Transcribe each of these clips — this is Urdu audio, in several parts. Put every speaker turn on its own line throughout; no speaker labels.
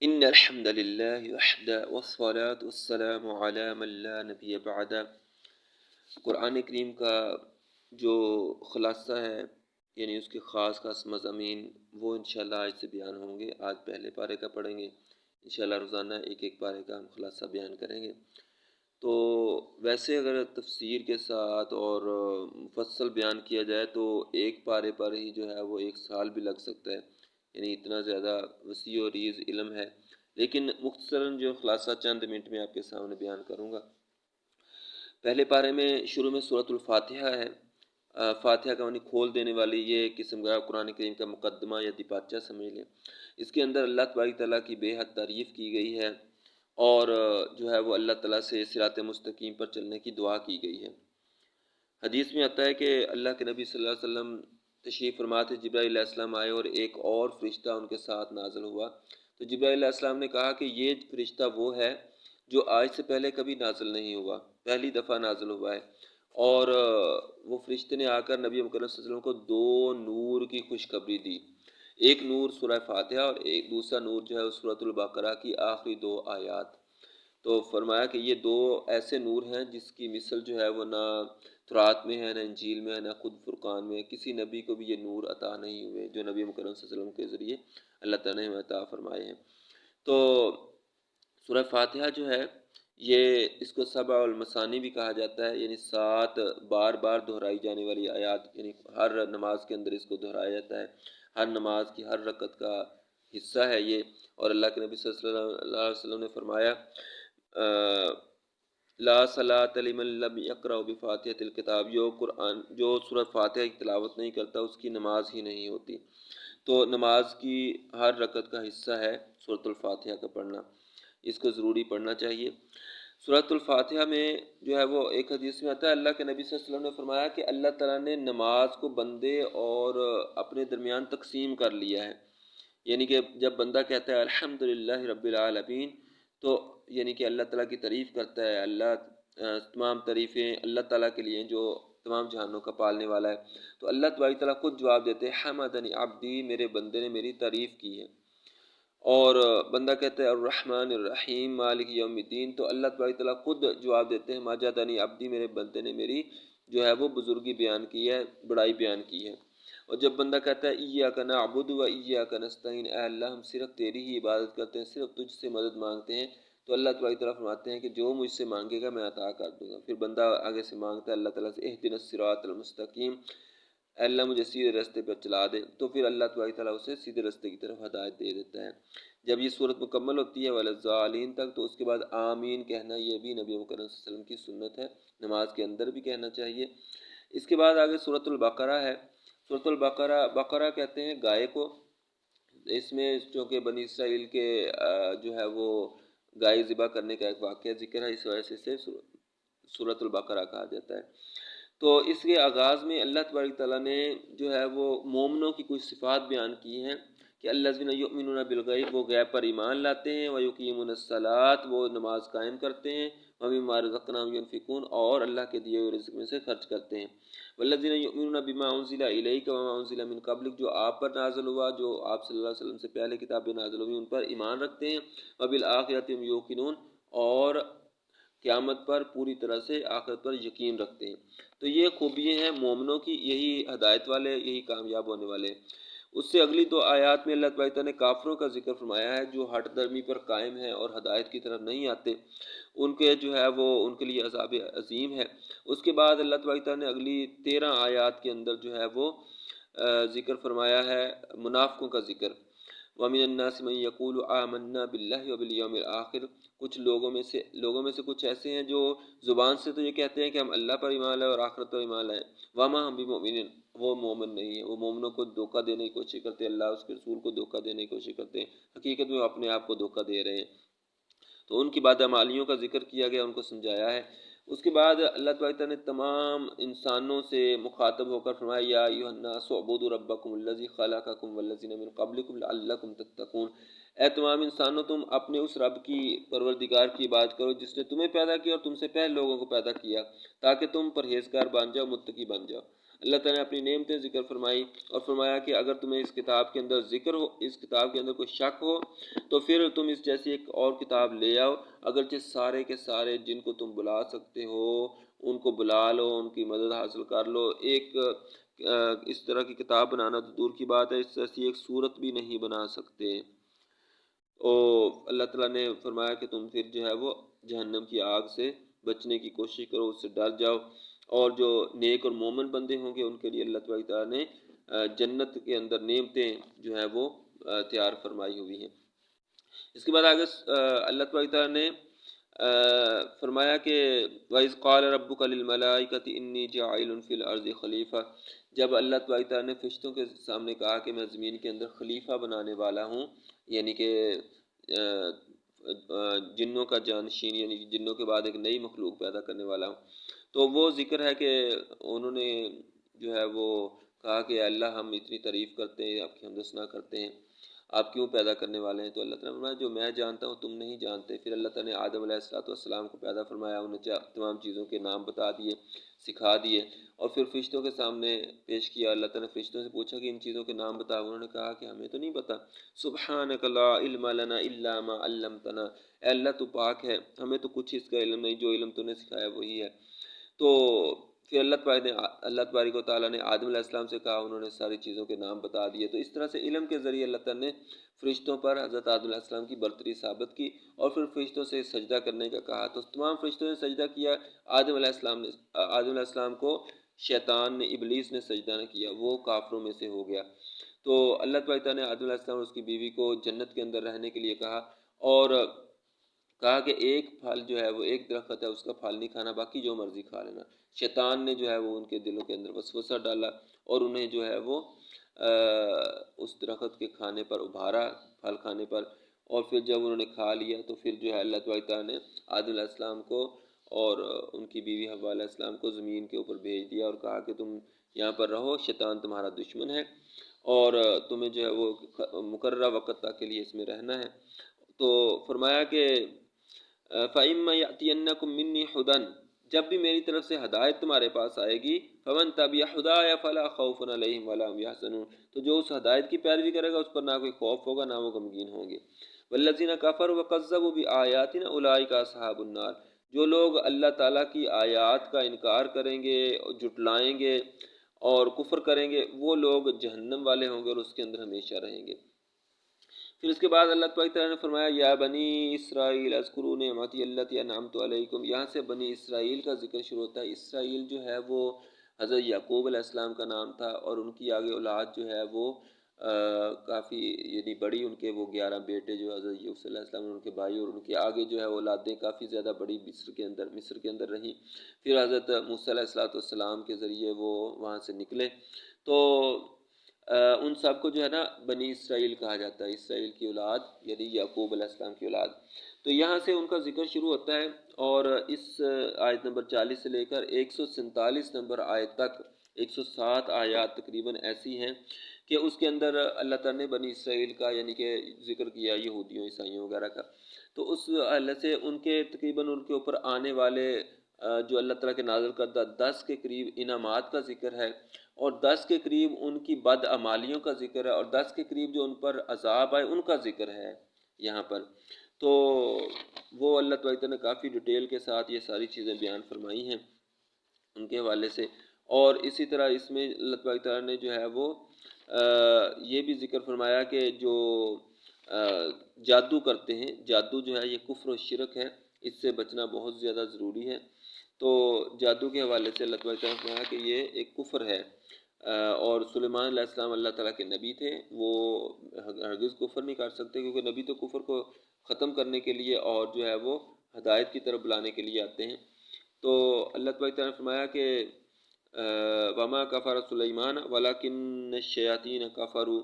ان الحمد للہ وحدہ والصلاة والسلام علی من لا نبی بعد۔ قرآن کریم کا جو خلاصہ ہے، یعنی اس کے خاص خاص مضامین، وہ انشاءاللہ آج سے بیان ہوں گے۔ آج پہلے پارے کا پڑھیں گے، انشاءاللہ روزانہ ایک ایک پارے کا ہم خلاصہ بیان کریں گے۔ تو ویسے اگر تفسیر کے ساتھ اور مفصل بیان کیا جائے تو ایک پارے پر ہی جو ہے وہ ایک سال بھی لگ سکتا ہے، یعنی اتنا زیادہ وسیع و عریض علم ہے۔ لیکن مختصراً جو خلاصہ چند منٹ میں آپ کے سامنے بیان کروں گا۔ پہلے پارے میں شروع میں سورۃ الفاتحہ ہے۔ فاتحہ کا معنی کھول دینے والی، یہ قسم کا قرآن کریم کا مقدمہ یا دیباچہ سمجھ لیں۔ اس کے اندر اللہ تبارک تعالیٰ کی بے حد تعریف کی گئی ہے، اور جو ہے وہ اللہ تعالیٰ سے صراط مستقیم پر چلنے کی دعا کی گئی ہے۔ حدیث میں آتا ہے کہ اللہ کے نبی صلی اللہ علیہ وسلم تشریف فرما تھے، جبرائیل علیہ السلام آئے اور ایک اور فرشتہ ان کے ساتھ نازل ہوا۔ تو جبرائیل علیہ السلام نے کہا کہ یہ فرشتہ وہ ہے جو آج سے پہلے کبھی نازل نہیں ہوا، پہلی دفعہ نازل ہوا ہے۔ اور وہ فرشتے نے آ کر نبی مکرم صلی اللہ علیہ وسلم کو دو نور کی خوشخبری دی۔ ایک نور سورہ فاتحہ اور ایک دوسرا نور جو ہے سورۃ البقرہ کی آخری دو آیات۔ تو فرمایا کہ یہ دو ایسے نور ہیں جس کی مثل جو ہے وہ نہ تورات میں ہے، نہ انجیل میں ہے، نہ خود فرقان میں ہے۔ کسی نبی کو بھی یہ نور عطا نہیں ہوئے جو نبی مکرم صلی اللہ علیہ وسلم کے ذریعے اللہ تعالیٰ نے عطا فرمائے ہیں۔ تو سورہ فاتحہ جو ہے یہ اس کو سبع المثانی بھی کہا جاتا ہے، یعنی 7 بار بار دہرائی جانے والی آیات، یعنی ہر نماز کے اندر اس کو دہرایا جاتا ہے، ہر نماز کی ہر رکعت کا حصہ ہے یہ۔ اور اللہ کے نبی صلی اللہ علیہ وسلم نے فرمایا لا صلاۃ لمن لم یقرأ بفاتحۃ الکتاب، جو سورہ فاتحہ کی تلاوت نہیں کرتا اس کی نماز ہی نہیں ہوتی۔ تو نماز کی ہر رکعت کا حصہ ہے سورۃ الفاتحہ کا پڑھنا، اس کو ضروری پڑھنا چاہیے۔ سورۃ الفاتحہ میں جو ہے وہ ایک حدیث میں آتا ہے، اللہ کے نبی صلی اللہ علیہ وسلم نے فرمایا کہ اللہ تعالیٰ نے نماز کو بندے اور اپنے درمیان تقسیم کر لیا ہے۔ یعنی کہ جب بندہ کہتا ہے الحمدللہ رب العالمین، تو یعنی کہ اللہ تعالیٰ کی تعریف کرتا ہے، تمام تعریفیں اللہ تعالیٰ کے لیے جو تمام جہانوں کا پالنے والا ہے۔ تو اللہ تبارک تعالیٰ خود جواب دیتے ہیں حمدنی عبدی، میرے بندے نے میری تعریف کی ہے۔ اور بندہ کہتا ہے الرحمن الرحیم مالک یوم الدین، تو اللہ تبارک تعالیٰ خود جواب دیتے ہیں مجدنی عبدی، میرے بندے نے میری جو ہے وہ بزرگی بیان کی ہے، بڑائی بیان کی ہے۔ اور جب بندہ کہتا ہے ایاک نعبد و ایاک نستعین، اے اللہ ہم صرف تیری ہی عبادت کرتے ہیں، صرف تجھ سے مدد مانگتے ہیں، تو اللہ تبارک تعالیٰ فرماتے ہیں کہ جو مجھ سے مانگے گا میں عطا کر دوں گا۔ پھر بندہ آگے سے مانگتا ہے اللہ تعالیٰ سے اہدنا الصراط المستقیم، اے اللہ مجھے سیدھے راستے پر چلا دے، تو پھر اللہ تبارک تعالیٰ اسے سیدھے راستے کی طرف ہدایت دے دیتا ہے۔ جب یہ صورت مکمل ہوتی ہے وَلَضَّالِّينَ تک، تو اس کے بعد آمین کہنا یہ بھی نبی مکرم صلی اللہ علیہ وسلم کی سنت ہے، نماز کے اندر بھی کہنا چاہیے۔ اس کے بعد آگے سورۃ البقرہ ہے۔ سورۃ بقرہ کہتے ہیں گائے کو۔ اس میں چونکہ بنی اسرائیل کے جو ہے وہ گائے ذبح کرنے کا ایک واقعہ ذکر ہے، اس وجہ سے اسے سورۃ البقرہ کہا جاتا ہے۔ تو اس کے آغاز میں اللہ تبارک تعالیٰ نے جو ہے وہ مومنوں کی کچھ صفات بیان کی ہیں کہ الذین یؤمنون بالغیب، وہ غیب پر ایمان لاتے ہیں، ویقیمون الصلاۃ، وہ نماز قائم کرتے ہیں، ومما رزقناہم ینفقون، اور اللہ کے دیے ہوئے رزق میں سے خرچ کرتے ہیں، والذین یؤمنون بما انزل الیک وما انزل من قبلک، جو آپ پر نازل ہوا، جو آپ صلی اللہ علیہ وسلم سے پہلے کتابیں نازل ہوئی ان پر ایمان رکھتے ہیں، وبالآخرۃ هم یوقنون، اور قیامت پر پوری طرح سے آخرت پر یقین رکھتے ہیں۔ تو یہ خوبیاں ہیں مومنوں کی، یہی ہدایت والے، یہی کامیاب ہونے والے۔ اس سے اگلی دو آیات میں اللہ تعالیٰ نے کافروں کا ذکر فرمایا ہے جو ہٹ درمی پر قائم ہیں اور ہدایت کی طرف نہیں آتے، ان کے جو ہے وہ ان کے لیے عذاب عظیم ہے۔ اس کے بعد اللہ تعالیٰ نے اگلی 13 آیات کے اندر جو ہے وہ ذکر فرمایا ہے منافقوں کا ذکر۔ وَمِنَ النَّاسِ مَن يَقُولُ آمَنَّا بِاللَّهِ وَبِالْيَوْمِ الْآخِرِ، کچھ لوگوں میں سے کچھ ایسے ہیں جو زبان سے تو یہ کہتے ہیں کہ ہم اللہ پر ایمان لائے اور آخرت پر ایمان لائے، وَمَا هُم بِمُؤْمِنِينَ، وہ مومن نہیں ہیں، وہ مومنوں کو دھوکہ دینے کی کوشش کرتے ہیں، اللہ اس کے رسول کو دھوکہ دینے کی کوشش کرتے ہیں، حقیقت میں وہ اپنے آپ کو دھوکہ دے رہے ہیں۔ تو ان کی بدعمالیوں کا ذکر کیا گیا، ان کو سمجھایا ہے۔ اس کے بعد اللہ تعالیٰ نے تمام انسانوں سے مخاطب ہو کر فرمایا یا ایھا الناس اعبدوا ربکم الذی خلقکم والذین من قبلکم لعلکم تتقون، اے تمام انسانوں تم اپنے اس رب کی پروردگار کی عبادت کرو جس نے تمہیں پیدا کیا اور تم سے پہلے لوگوں کو پیدا کیا، تاکہ تم پرہیزگار بن جاؤ، متقی بن جاؤ۔ اللہ تعالیٰ نے اپنی نعمتیں ذکر فرمائی اور فرمایا کہ اگر تمہیں اس کتاب کے اندر ذکر ہو، اس کتاب کے اندر کوئی شک ہو تو پھر تم اس جیسی ایک اور کتاب لے آؤ، اگرچہ سارے کے سارے جن کو تم بلا سکتے ہو ان کو بلا لو، ان کی مدد حاصل کر لو، ایک اس طرح کی کتاب بنانا تو دور کی بات ہے، اس جیسی ایک صورت بھی نہیں بنا سکتے۔ اور اللہ تعالیٰ نے فرمایا کہ تم پھر جو ہے وہ جہنم کی آگ سے بچنے کی کوشش کرو، اس سے ڈر جاؤ، اور جو نیک اور مومن بندے ہوں گے ان کے لیے اللہ تعالیٰ نے جنت کے اندر نعمتیں جو ہیں وہ تیار فرمائی ہوئی ہیں۔ اس کے بعد آگے اللہ تعالیٰ نے فرمایا کہ وَإِذْ قَالَ رَبُّكَ لِلْمَلَائِكَةِ إِنِّي جَاعِلٌ فِي الْأَرْضِ خلیفہ، جب اللہ تعالیٰ نے فرشتوں کے سامنے کہا کہ میں زمین کے اندر خلیفہ بنانے والا ہوں، یعنی کہ جنوں کا جانشین، یعنی جنوں کے بعد ایک نئی مخلوق پیدا کرنے والا ہوں، تو وہ ذکر ہے کہ انہوں نے جو ہے وہ کہا کہ اللہ ہم اتنی تعریف کرتے ہیں، آپ کی حمد و ثنا کرتے ہیں، آپ کیوں پیدا کرنے والے ہیں؟ تو اللہ تعالیٰ نے فرمایا جو میں جانتا ہوں تم نہیں جانتے۔ پھر اللہ تعالیٰ نے آدم علیہ السلام کو پیدا فرمایا، انہیں تمام چیزوں کے نام بتا دیے، سکھا دیے، اور پھر فرشتوں کے سامنے پیش کیا۔ اللہ تعالیٰ نے فرشتوں سے پوچھا کہ ان چیزوں کے نام بتا، انہوں نے کہا کہ ہمیں تو نہیں پتہ۔ سبحانک لا علم لنا الا ما علمتنا، اے اللہ تو پاک ہے، ہمیں تو کچھ اس کا علم نہیں، جو علم تو نے سکھایا وہی ہے۔ تو پھر اللہ تبارک و تعالیٰ نے آدم علیہ السلام سے کہا، انہوں نے ساری چیزوں کے نام بتا دیے۔ تو اس طرح سے علم کے ذریعے اللہ تعالیٰ نے فرشتوں پر حضرت آدم علیہ السلام کی برتری ثابت کی، اور پھر فرشتوں سے سجدہ کرنے کا کہا، تو تمام فرشتوں نے سجدہ کیا۔ آدم علیہ السلام کو شیطان نے، ابلیس نے سجدہ نہ کیا، وہ کافروں میں سے ہو گیا۔ تو اللہ تعالیٰ نے آدم علیہ السلام اور اس کی بیوی کو جنت کے اندر رہنے کے لیے کہا، اور کہا کہ ایک پھل جو ہے وہ ایک درخت ہے، اس کا پھل نہیں کھانا، باقی جو مرضی کھا لینا۔ شیطان نے جو ہے وہ ان کے دلوں کے اندر وسوسہ ڈالا اور انہیں جو ہے وہ اس درخت کے کھانے پر ابھارا، پھل کھانے پر، اور پھر جب انہوں نے کھا لیا تو پھر جو ہے اللہ تعالیٰ نے آدم علیہ السلام کو اور ان کی بیوی حوا علیہ السلام کو زمین کے اوپر بھیج دیا اور کہا کہ تم یہاں پر رہو، شیطان تمہارا دشمن ہے اور تمہیں جو ہے وہ مقررہ وقت تک کے لیے اس میں رہنا ہے۔ تو فرمایا کہ فَإِمَّا يَأْتِيَنَّكُم مِّنِّي هُدًى، جب بھی میری طرف سے ہدایت تمہارے پاس آئے گی، فَمَن تَبِعَ هُدَايَ فَلَا خَوْفٌ عَلَيْهِمْ وَلَا هُمْ يَحْزَنُونَ، تو جو اس ہدایت کی پیروی کرے گا اس پر نہ کوئی خوف ہوگا نہ وہ غمگین ہوں گے۔ وَالَّذِينَ كَفَرُوا وَكَذَّبُوا بِآيَاتِنَا أُولَٰئِكَ أَصْحَابُ النَّارِ، جو لوگ اللہ تعالیٰ کی آیات کا انکار کریں گے، جھٹلائیں گے اور کفر کریں گے، وہ لوگ جہنم والے ہوں گے اور اس کے اندر ہمیشہ رہیں گے۔ پھر اس کے بعد اللہ تعالیٰ نے فرمایا یا بنی اسرائیل اذکروا نعمتی التی انعمت علیکم، یہاں سے بنی اسرائیل کا ذکر شروع ہوتا ہے۔ اسرائیل جو ہے وہ حضرت یعقوب علیہ السلام کا نام تھا، اور ان کی آگے اولاد جو ہے وہ کافی یعنی بڑی، ان کے وہ 11 بیٹے جو حضرت یوسف علیہ السلام ان کے بھائی، اور ان کے آگے جو ہے اولادیں کافی زیادہ بڑی مصر کے اندر رہیں۔ پھر حضرت موسیٰ علیہ السلام کے ذریعے وہ وہاں سے نکلے، تو ان سب کو جو ہے نا بنی اسرائیل کہا جاتا ہے، اسرائیل کی اولاد یعنی یعقوب علیہ السلام کی اولاد۔ تو یہاں سے ان کا ذکر شروع ہوتا ہے، اور اس آیت نمبر 40 سے لے کر 147 نمبر آیت تک 107 آیات تقریباً ایسی ہیں کہ اس کے اندر اللہ تعالیٰ نے بنی اسرائیل کا یعنی کہ ذکر کیا یہودیوں عیسائیوں وغیرہ کا۔ تو اس حوالے سے ان کے تقریباً ان کے اوپر آنے والے جو اللہ تعالیٰ کے نازل کردہ 10 کے قریب انعامات کا ذکر ہے، اور 10 کے قریب ان کی بدعمالیوں کا ذکر ہے، اور 10 کے قریب جو ان پر عذاب آئے ان کا ذکر ہے یہاں پر۔ تو وہ اللہ تعالیٰ نے کافی ڈیٹیل کے ساتھ یہ ساری چیزیں بیان فرمائی ہیں ان کے حوالے سے۔ اور اسی طرح اس میں اللہ تعالیٰ نے جو ہے وہ یہ بھی ذکر فرمایا کہ جو جادو کرتے ہیں، جادو جو ہے یہ کفر و شرک ہے، اس سے بچنا بہت زیادہ ضروری ہے۔ تو جادو کے حوالے سے اللہ تعالیٰ نے کہا کہ یہ ایک کفر ہے، اور سلیمان علیہ السلام اللہ تعالیٰ کے نبی تھے، وہ ہرگز کفر نہیں کر سکتے، کیونکہ نبی تو کفر کو ختم کرنے کے لیے اور جو ہے وہ ہدایت کی طرف بلانے کے لیے آتے ہیں۔ تو اللہ تعالیٰ نے فرمایا کہ وما کفر سلیمان ولکن الشیاطین کفروا،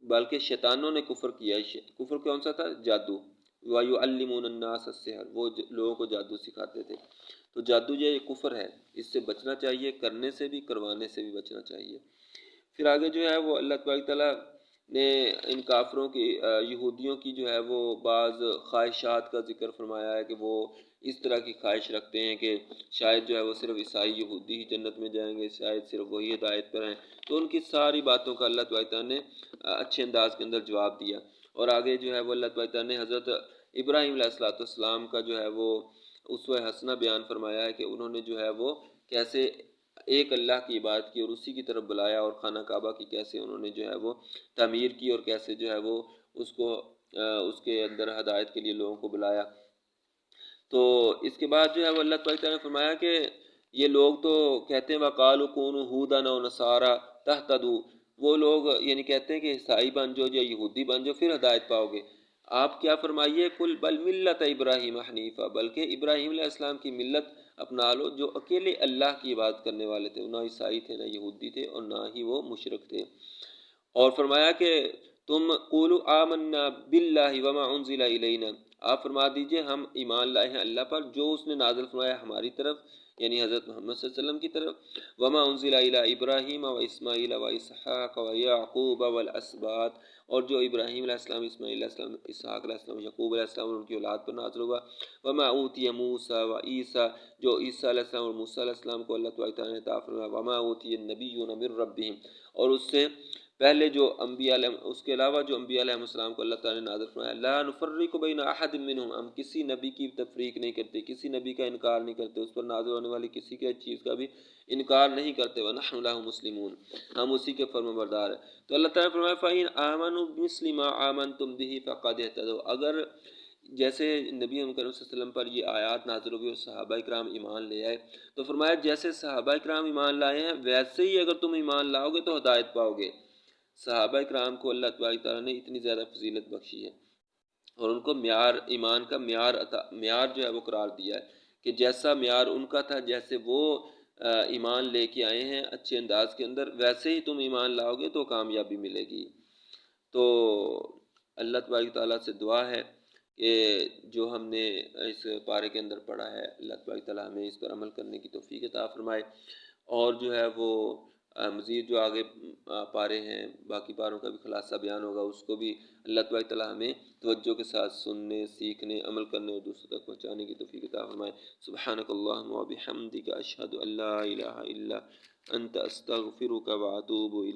بلکہ شیطانوں نے کفر کیا۔ کفر کون سا تھا؟ جادو۔ وَيُعَلِّمُونَ النَّاسَ السِّحْرَ، وہ لوگوں کو جادو سکھاتے تھے۔ تو جادو یہ کفر ہے، اس سے بچنا چاہیے، کرنے سے بھی کروانے سے بھی بچنا چاہیے۔ پھر آگے جو ہے وہ اللہ تعالیٰ نے ان کافروں کی یہودیوں کی جو ہے وہ بعض خواہشات کا ذکر فرمایا ہے کہ وہ اس طرح کی خواہش رکھتے ہیں کہ شاید جو ہے وہ صرف عیسائی یہودی ہی جنت میں جائیں گے، شاید صرف وہی ہدایت پر ہیں، تو ان کی ساری باتوں کا اللہ تبارک تعالیٰ نے اچھے انداز کے اندر جواب دیا۔ اور آگے جو ہے وہ اللہ تبارک تعالیٰ نے حضرت ابراہیم علیہ السلام کا جو ہے وہ اسوہ حسنہ بیان فرمایا ہے کہ انہوں نے جو ہے وہ کیسے ایک اللہ کی عبادت کی اور اسی کی طرف بلایا، اور خانہ کعبہ کی کیسے انہوں نے جو ہے وہ تعمیر کی اور کیسے جو ہے وہ اس کو اس کے اندر ہدایت کے لیے لوگوں کو بلایا۔ تو اس کے بعد جو ہے وہ اللہ تعالیٰ نے فرمایا کہ یہ لوگ تو کہتے ہیں وَقَالُوا كُونُوا هُودًا أَوْ نَصَارَىٰ تَهْتَدُوا، وہ لوگ یعنی کہتے ہیں کہ عیسائی بن جاؤ یا یہودی بن جاؤ پھر ہدایت پاؤ گے۔ آپ کیا فرمائیے کل بل ملت ابراہیم حنیفہ، بلکہ ابراہیم علیہ السلام کی ملت اپنا لو جو اکیلے اللہ کی عبادت کرنے والے تھے، نہ عیسائی تھے نہ یہودی تھے اور نہ ہی وہ مشرک تھے۔ اور فرمایا کہ تم قولوا آمنا باللہ وما انزل الینا، آپ فرما دیجئے ہم ایمان لائے ہیں اللہ پر جو اس نے نازل فرمایا ہماری طرف، یعنی حضرت محمد صلی اللہ علیہ وسلم کی طرف، وما انزل الی ابراہیم و اسماعیل و اسحاق و یعقوب والاسباط، اور جو ابراہیم علیہ السلام، اسماعیل علیہ السلام، اسحاق علیہ السلام، یعقوب علیہ السلام اور ان کی اولاد پر نازل ہوا، وما اوتی موسیٰ و عیسیٰ، جو عیسیٰ علیہ السلام اور موسیٰ علیہ السلام کو اللہ تعالیٰ نے عطا فرمایا، وما اوتی النبیون من ربہم، اور اس سے پہلے جو انبیاء علیہ اس کے علاوہ جو انبیاء علیہ السلام کو اللہ تعالیٰ نے نازل فرمایا، لا نفرق بین احد منہم، ہم کسی نبی کی تفریق نہیں کرتے، کسی نبی کا انکار نہیں کرتے، اس پر نازل ہونے والی کسی کی چیز کا بھی انکار نہیں کرتے، ونحن لہ مسلمون، ہم اسی کے فرما بردار ہیں۔ تو اللہ تعالیٰ نے فرمایا فَإِنْ آمَنُوا بِمِثْلِ مَا آمَنْتُمْ بِهِ فَقَدِ اهْتَدَوْا، اگر جیسے نبی کریم صلی اللہ علیہ وسلم پر یہ آیات نازل ہوئی اور صحابہ کرام ایمان لے آئے، تو فرمایا جیسے صحابہ کرام ایمان لائے ہیں ویسے ہی اگر تم ایمان لاؤ گے تو ہدایت پاؤ گے۔ صحابہ کرام کو اللہ تبارک تعالیٰ نے اتنی زیادہ فضیلت بخشی ہے اور ان کو معیار ایمان کا معیار جو ہے وہ قرار دیا ہے کہ جیسا معیار ان کا تھا، جیسے وہ ایمان لے کے آئے ہیں اچھے انداز کے اندر، ویسے ہی تم ایمان لاؤ گے تو کامیابی ملے گی۔ تو اللہ تبارک تعالیٰ سے دعا ہے کہ جو ہم نے اس پارے کے اندر پڑھا ہے اللہ تبارک تعالیٰ ہمیں اس پر عمل کرنے کی توفیق عطا فرمائے، اور جو ہے وہ مزید جو آگے پارے ہیں باقی پاروں کا بھی خلاصہ بیان ہوگا، اس کو بھی اللہ تبارک تعالیٰ ہمیں توجہ کے ساتھ سننے، سیکھنے، عمل کرنے اور دوسروں تک پہنچانے کی توفیق عطا فرمائے۔ سبحانک اللہم و بحمدک اشہد ان لا الہ الا انت استغفرک و اتوب الیک۔